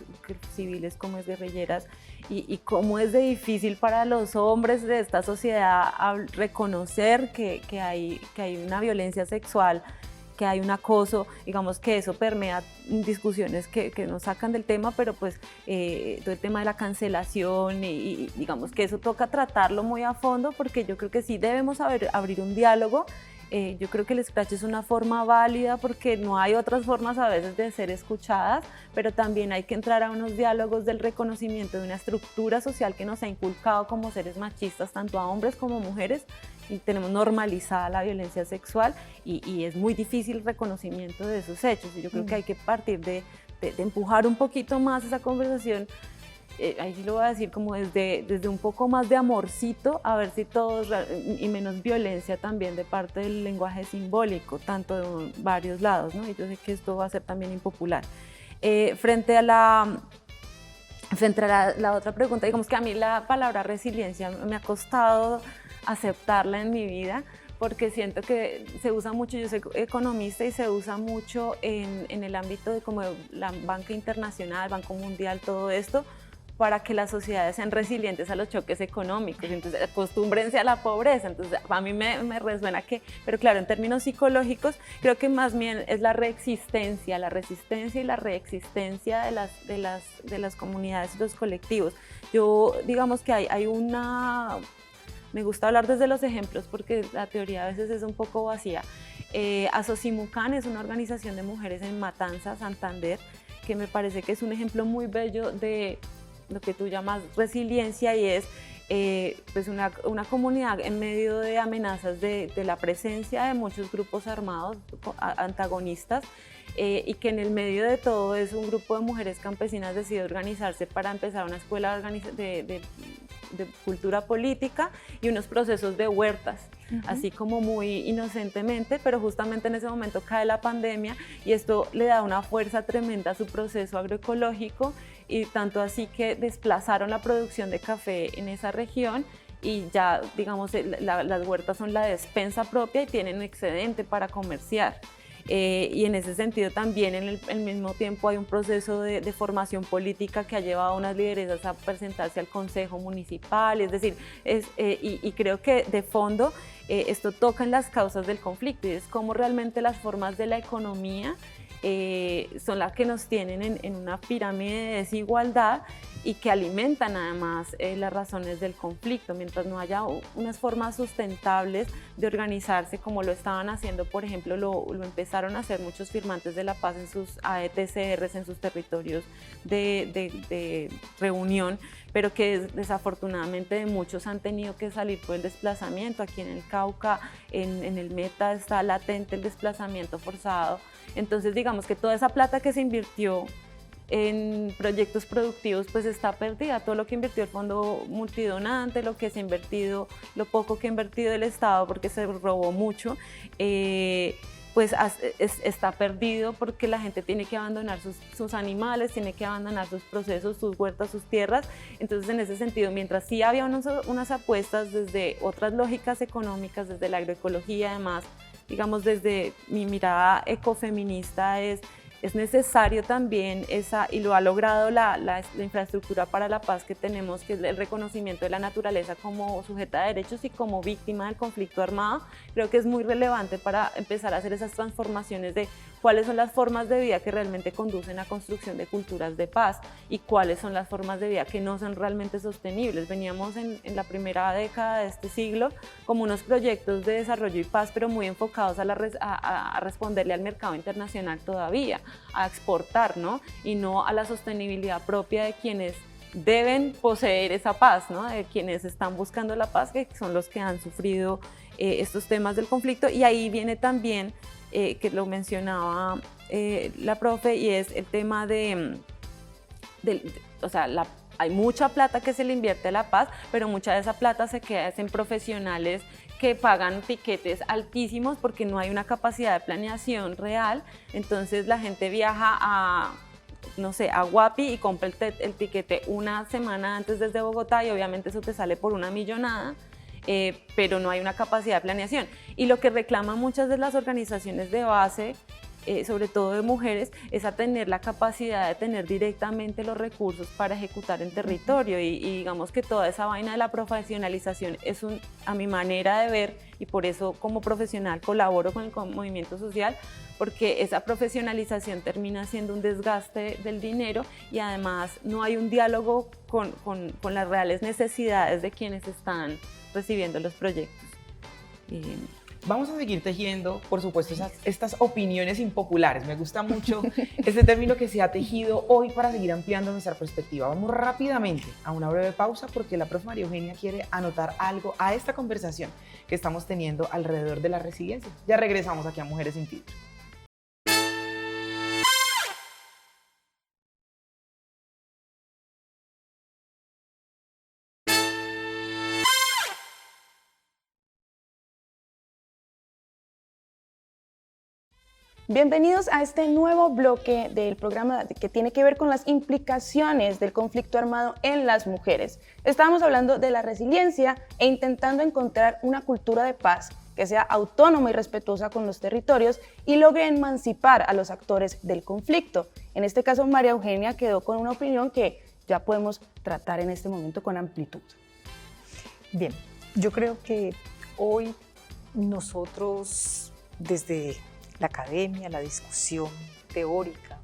civiles como guerrilleras, y cómo es de difícil para los hombres de esta sociedad reconocer que hay una violencia sexual, que hay un acoso, digamos que eso permea discusiones que nos sacan del tema, pero pues todo el tema de la cancelación y digamos que eso toca tratarlo muy a fondo, porque yo creo que sí debemos abrir un diálogo. Yo creo que el scratch es una forma válida porque no hay otras formas a veces de ser escuchadas, pero también hay que entrar a unos diálogos del reconocimiento de una estructura social que nos ha inculcado como seres machistas, tanto a hombres como mujeres, y tenemos normalizada la violencia sexual y es muy difícil el reconocimiento de esos hechos. Y yo creo que hay que partir de empujar un poquito más esa conversación. Ahí sí lo voy a decir como desde un poco más de amorcito, a ver si todos, y menos violencia también de parte del lenguaje simbólico, tanto de varios lados, ¿no? Y yo sé que esto va a ser también impopular. Frente a la otra pregunta, digamos que a mí la palabra resiliencia me ha costado aceptarla en mi vida, porque siento que se usa mucho, yo soy economista, y se usa mucho en el ámbito de como la banca internacional, Banco Mundial, todo esto, para que las sociedades sean resilientes a los choques económicos, entonces acostúmbrense a la pobreza. Entonces a mí me resuena que, pero claro, en términos psicológicos creo que más bien es la resistencia y la reexistencia de las comunidades y los colectivos. Yo digamos que hay una, me gusta hablar desde los ejemplos porque la teoría a veces es un poco vacía. Asocimucan es una organización de mujeres en Matanza, Santander, que me parece que es un ejemplo muy bello de lo que tú llamas resiliencia, y es pues una comunidad en medio de amenazas de la presencia de muchos grupos armados antagonistas, y que en el medio de todo es un grupo de mujeres campesinas decide organizarse para empezar una escuela de cultura política y unos procesos de huertas, así como muy inocentemente, pero justamente en ese momento cae la pandemia y esto le da una fuerza tremenda a su proceso agroecológico, y tanto así que desplazaron la producción de café en esa región, y ya digamos las huertas son la despensa propia y tienen un excedente para comerciar. Y en ese sentido también en el mismo tiempo hay un proceso de formación política que ha llevado a unas lideresas a presentarse al Consejo Municipal, es decir, y creo que de fondo esto toca en las causas del conflicto, y es cómo realmente las formas de la economía son las que nos tienen en una pirámide de desigualdad y que alimentan además las razones del conflicto. Mientras no haya unas formas sustentables de organizarse, como lo estaban haciendo, por ejemplo, lo empezaron a hacer muchos firmantes de la paz en sus AETCRs, en sus territorios de reunión, pero que desafortunadamente muchos han tenido que salir por el desplazamiento. Aquí en el Cauca, en el Meta, está latente el desplazamiento forzado. Entonces digamos que toda esa plata que se invirtió en proyectos productivos pues está perdida. Todo lo que invirtió el fondo multidonante, lo que se ha invertido, lo poco que ha invertido el Estado porque se robó mucho, pues está perdido, porque la gente tiene que abandonar sus animales, tiene que abandonar sus procesos, sus huertas, sus tierras. Entonces en ese sentido, mientras sí había unas apuestas desde otras lógicas económicas, desde la agroecología, además, digamos desde mi mirada ecofeminista, es necesario también y lo ha logrado la infraestructura para la paz que tenemos, que es el reconocimiento de la naturaleza como sujeta de derechos y como víctima del conflicto armado. Creo que es muy relevante para empezar a hacer esas transformaciones de cuáles son las formas de vida que realmente conducen a construcción de culturas de paz y cuáles son las formas de vida que no son realmente sostenibles. Veníamos en la primera década de este siglo como unos proyectos de desarrollo y paz, pero muy enfocados a responderle al mercado internacional todavía, a exportar, ¿no? Y no a la sostenibilidad propia de quienes deben poseer esa paz, ¿no? De quienes están buscando la paz, que son los que han sufrido estos temas del conflicto. Y ahí viene también, que lo mencionaba la profe, y es el tema o sea, hay mucha plata que se le invierte a la paz, pero mucha de esa plata se queda en profesionales que pagan tiquetes altísimos porque no hay una capacidad de planeación real. Entonces la gente viaja no sé, a Guapi y compra el tiquete una semana antes desde Bogotá y obviamente eso te sale por una millonada, pero no hay una capacidad de planeación. Y lo que reclaman muchas de las organizaciones de base, sobre todo de mujeres, es a tener la capacidad de tener directamente los recursos para ejecutar en territorio y digamos que toda esa vaina de la profesionalización es a mi manera de ver, y por eso como profesional colaboro con el movimiento social, porque esa profesionalización termina siendo un desgaste del dinero y además no hay un diálogo con las reales necesidades de quienes están recibiendo los proyectos. Vamos a seguir tejiendo, por supuesto, estas opiniones impopulares. Me gusta mucho este término que se ha tejido hoy para seguir ampliando nuestra perspectiva. Vamos rápidamente a una breve pausa porque la profe María Eugenia quiere anotar algo a esta conversación que estamos teniendo alrededor de la resiliencia. Ya regresamos aquí a Mujeres sin Filtro. Bienvenidos a este nuevo bloque del programa que tiene que ver con las implicaciones del conflicto armado en las mujeres. Estábamos hablando de la resiliencia e intentando encontrar una cultura de paz que sea autónoma y respetuosa con los territorios y logre emancipar a los actores del conflicto. En este caso, María Eugenia quedó con una opinión que ya podemos tratar en este momento con amplitud. Bien, yo creo que hoy nosotros desde la academia, la discusión teórica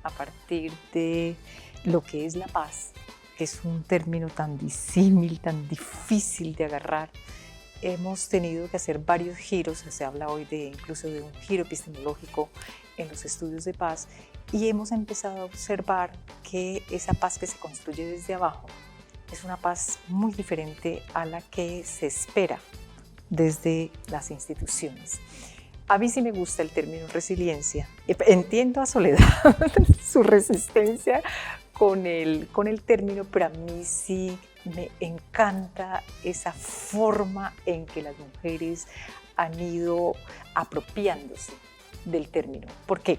a partir de lo que es la paz, que es un término tan disímil, tan difícil de agarrar, hemos tenido que hacer varios giros. Se habla hoy incluso de un giro epistemológico en los estudios de paz, y hemos empezado a observar que esa paz que se construye desde abajo es una paz muy diferente a la que se espera desde las instituciones. A mí sí me gusta el término resiliencia. Entiendo a Soledad su resistencia con el término, pero a mí sí me encanta esa forma en que las mujeres han ido apropiándose del término. ¿Por qué?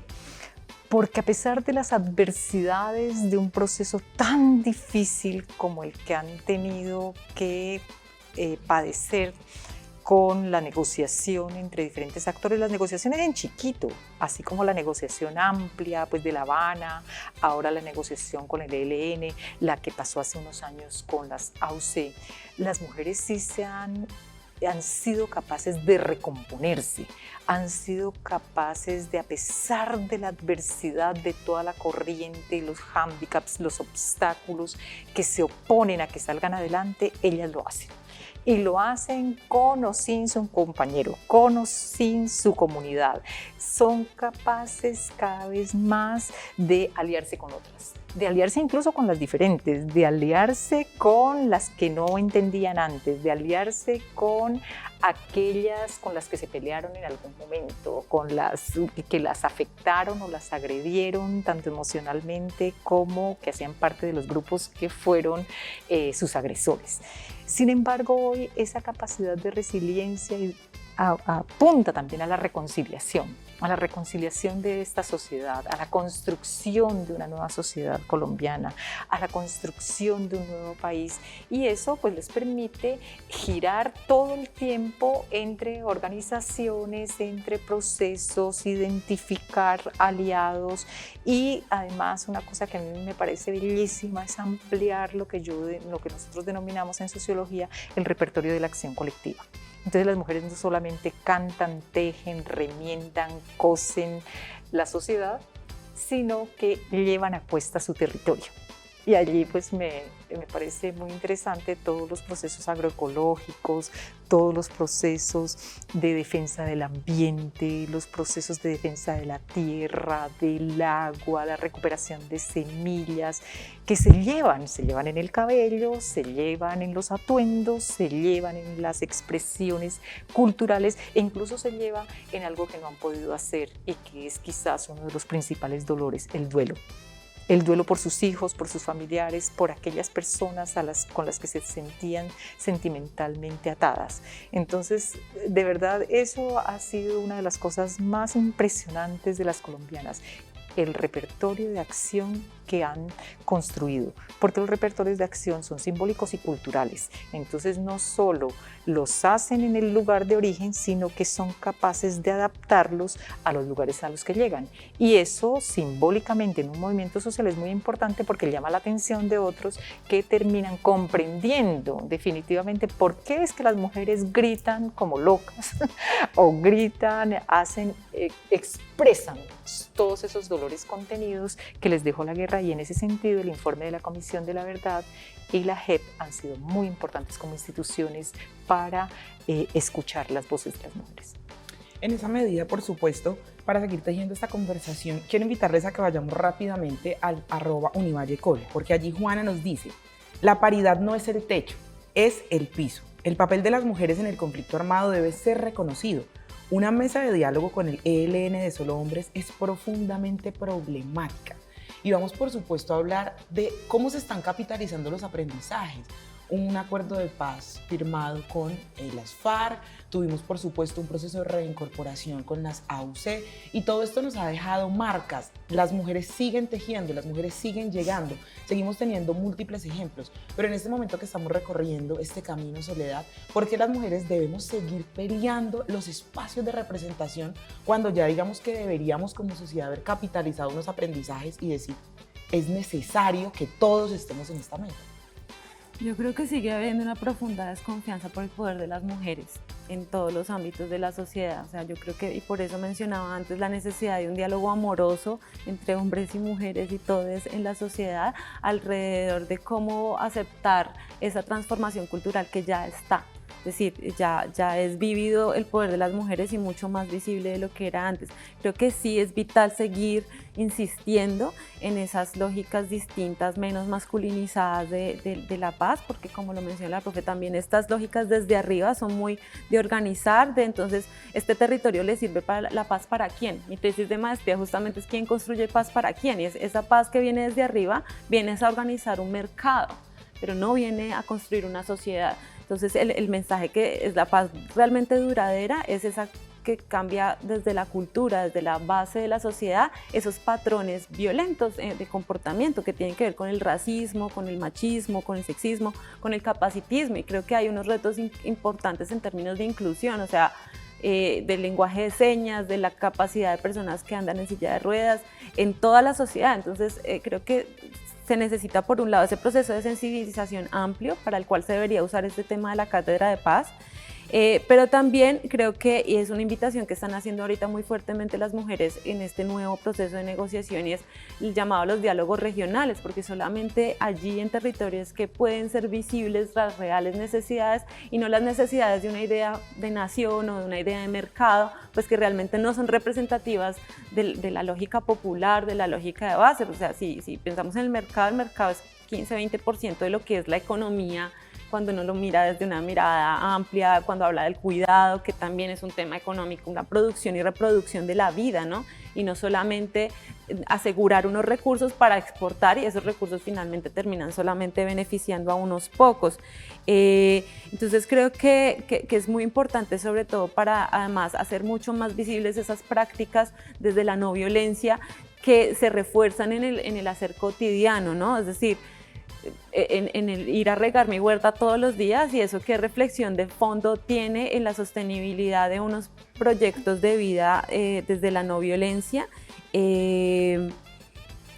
Porque a pesar de las adversidades de un proceso tan difícil como el que han tenido que padecer con la negociación entre diferentes actores, las negociaciones en chiquito, así como la negociación amplia pues, de La Habana, ahora la negociación con el ELN, la que pasó hace unos años con las AUC, las mujeres sí han sido capaces de recomponerse, han sido capaces de, a pesar de la adversidad, de toda la corriente, los hándicaps, los obstáculos que se oponen a que salgan adelante, ellas lo hacen. Y lo hacen con o sin su compañero, con o sin su comunidad. Son capaces cada vez más de aliarse con otras, de aliarse incluso con las diferentes, de aliarse con las que no entendían antes, de aliarse con aquellas con las que se pelearon en algún momento, con las que las afectaron o las agredieron tanto emocionalmente como que hacían parte de los grupos que fueron sus agresores. Sin embargo, hoy esa capacidad de resiliencia apunta también a la reconciliación de esta sociedad, a la construcción de una nueva sociedad colombiana, a la construcción de un nuevo país, y eso pues les permite girar todo el tiempo entre organizaciones, entre procesos, identificar aliados, y además una cosa que a mí me parece bellísima es ampliar lo que nosotros denominamos en sociología el repertorio de la acción colectiva. Entonces las mujeres no solamente cantan, tejen, remiendan, cosen la sociedad, sino que llevan a cuesta su territorio. Y allí pues me parece muy interesante todos los procesos agroecológicos, todos los procesos de defensa del ambiente, los procesos de defensa de la tierra, del agua, la recuperación de semillas, que se llevan en el cabello, se llevan en los atuendos, se llevan en las expresiones culturales e incluso se lleva en algo que no han podido hacer y que es quizás uno de los principales dolores, el duelo. El duelo por sus hijos, por sus familiares, por aquellas personas con las que se sentían sentimentalmente atadas. Entonces, de verdad, eso ha sido una de las cosas más impresionantes de las colombianas. el repertorio de acción que han construido, porque los repertorios de acción son simbólicos y culturales. Entonces no solo los hacen en el lugar de origen, sino que son capaces de adaptarlos a los lugares a los que llegan. Y eso simbólicamente en un movimiento social es muy importante porque llama la atención de otros que terminan comprendiendo definitivamente por qué es que las mujeres gritan como locas o gritan, expresan todos esos dolores contenidos que les dejó la guerra, y en ese sentido el informe de la Comisión de la Verdad y la JEP han sido muy importantes como instituciones para escuchar las voces de las mujeres. En esa medida, por supuesto, para seguir tejiendo esta conversación, quiero invitarles a que vayamos rápidamente al @UnivalleCol, porque allí Juana nos dice: la paridad no es el techo, es el piso. El papel de las mujeres en el conflicto armado debe ser reconocido. Una mesa de diálogo con el ELN de solo hombres es profundamente problemática. Y vamos, por supuesto, a hablar de cómo se están capitalizando los aprendizajes. Un acuerdo de paz firmado con las FARC, tuvimos, por supuesto, un proceso de reincorporación con las AUC, y todo esto nos ha dejado marcas. Las mujeres siguen tejiendo, las mujeres siguen llegando, seguimos teniendo múltiples ejemplos, pero en este momento que estamos recorriendo este camino, Soledad, ¿por qué las mujeres debemos seguir peleando los espacios de representación cuando ya digamos que deberíamos como sociedad haber capitalizado unos aprendizajes y decir, es necesario que todos estemos en esta mesa? Yo creo que sigue habiendo una profunda desconfianza por el poder de las mujeres en todos los ámbitos de la sociedad. O sea, yo creo que, y por eso mencionaba antes la necesidad de un diálogo amoroso entre hombres y mujeres y todos en la sociedad alrededor de cómo aceptar esa transformación cultural que ya está. Es decir, ya es vivido el poder de las mujeres y mucho más visible de lo que era antes. Creo que sí es vital seguir insistiendo en esas lógicas distintas, menos masculinizadas de la paz, porque como lo menciona la profe, también estas lógicas desde arriba son muy de organizar, de entonces este territorio le sirve para la paz para quién. Mi tesis de maestría justamente es quién construye paz para quién, y esa paz que viene desde arriba viene a organizar un mercado, pero no viene a construir una sociedad. Entonces el mensaje que es la paz realmente duradera es esa que cambia desde la cultura, desde la base de la sociedad, esos patrones violentos de comportamiento que tienen que ver con el racismo, con el machismo, con el sexismo, con el capacitismo, y creo que hay unos retos importantes en términos de inclusión, o sea, del lenguaje de señas, de la capacidad de personas que andan en silla de ruedas, en toda la sociedad. Entonces creo que se necesita, por un lado, ese proceso de sensibilización amplio para el cual se debería usar este tema de la Cátedra de Paz, pero también creo que, y es una invitación que están haciendo ahorita muy fuertemente las mujeres en este nuevo proceso de negociación, y es el llamado a los diálogos regionales, porque solamente allí en territorios que pueden ser visibles las reales necesidades y no las necesidades de una idea de nación o de una idea de mercado, pues que realmente no son representativas de la lógica popular, de la lógica de base. O sea, si pensamos en el mercado es 15-20% de lo que es la economía, cuando uno lo mira desde una mirada amplia, cuando habla del cuidado, que también es un tema económico, una producción y reproducción de la vida, ¿no? Y no solamente asegurar unos recursos para exportar, y esos recursos finalmente terminan solamente beneficiando a unos pocos. Entonces creo que es muy importante, sobre todo para además hacer mucho más visibles esas prácticas desde la no violencia que se refuerzan en el hacer cotidiano, ¿no? Es decir, en el ir a regar mi huerta todos los días, y eso qué reflexión de fondo tiene en la sostenibilidad de unos proyectos de vida desde la no violencia.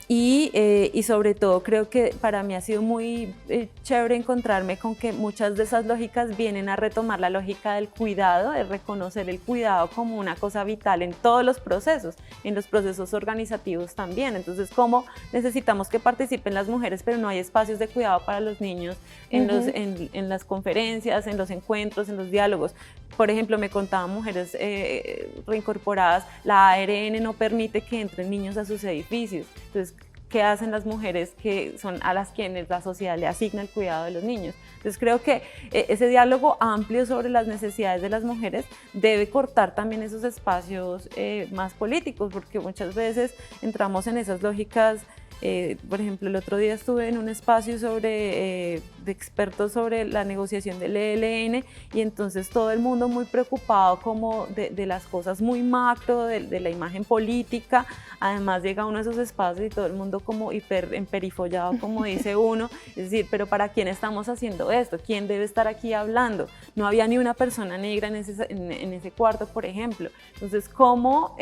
Y sobre todo creo que para mí ha sido muy chévere encontrarme con que muchas de esas lógicas vienen a retomar la lógica del cuidado, de reconocer el cuidado como una cosa vital en todos los procesos, en los procesos organizativos también. Entonces, ¿cómo necesitamos que participen las mujeres, pero no hay espacios de cuidado para los niños en las conferencias, en los encuentros, en los diálogos? Por ejemplo, me contaban mujeres reincorporadas, la ARN no permite que entren niños a sus edificios. Entonces, ¿qué hacen las mujeres que son a las quienes la sociedad le asigna el cuidado de los niños? Entonces creo que ese diálogo amplio sobre las necesidades de las mujeres debe cortar también esos espacios más políticos, porque muchas veces entramos en esas lógicas Por ejemplo, el otro día estuve en un espacio de expertos sobre la negociación del ELN y entonces todo el mundo muy preocupado como de las cosas muy macro, de la imagen política. Además llega uno a esos espacios y todo el mundo como hiper emperifollado, como dice uno. Es decir, pero ¿para quién estamos haciendo esto? ¿Quién debe estar aquí hablando? No había ni una persona negra en ese cuarto, por ejemplo. Entonces, ¿cómo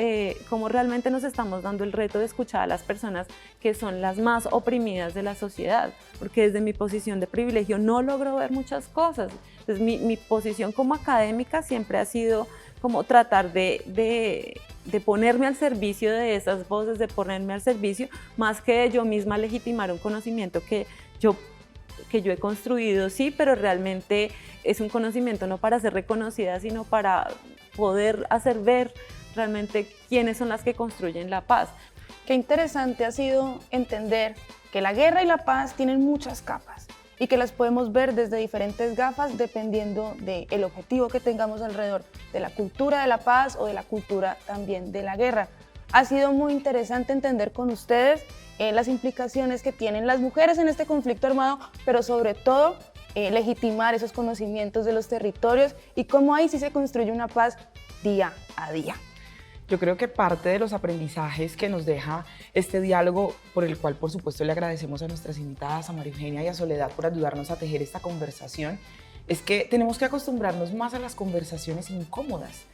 realmente nos estamos dando el reto de escuchar a las personas que son las más oprimidas de la sociedad? Porque desde mi posición de privilegio no logro ver muchas cosas. Entonces, mi posición como académica siempre ha sido como tratar de ponerme al servicio de esas voces, de ponerme al servicio, más que de yo misma legitimar un conocimiento que yo he construido, sí, pero realmente es un conocimiento no para ser reconocida, sino para poder hacer ver realmente quiénes son las que construyen la paz. Qué interesante ha sido entender que la guerra y la paz tienen muchas capas y que las podemos ver desde diferentes gafas dependiendo del objetivo que tengamos alrededor de la cultura de la paz o de la cultura también de la guerra. Ha sido muy interesante entender con ustedes las implicaciones que tienen las mujeres en este conflicto armado, pero sobre todo legitimar esos conocimientos de los territorios y cómo ahí sí se construye una paz día a día. Yo creo que parte de los aprendizajes que nos deja este diálogo, por el cual por supuesto le agradecemos a nuestras invitadas, a María Eugenia y a Soledad por ayudarnos a tejer esta conversación, es que tenemos que acostumbrarnos más a las conversaciones incómodas,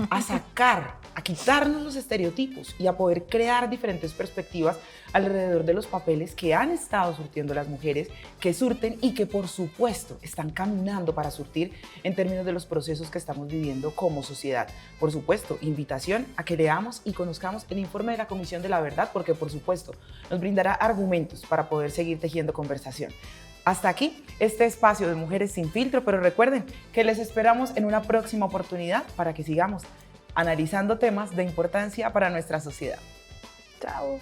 a quitarnos los estereotipos y a poder crear diferentes perspectivas alrededor de los papeles que han estado surtiendo las mujeres, que surten y que por supuesto están caminando para surtir en términos de los procesos que estamos viviendo como sociedad. Por supuesto, invitación a que leamos y conozcamos el informe de la Comisión de la Verdad, porque por supuesto nos brindará argumentos para poder seguir tejiendo conversación. Hasta aquí este espacio de Mujeres Sin Filtro, pero recuerden que les esperamos en una próxima oportunidad para que sigamos analizando temas de importancia para nuestra sociedad. Chao.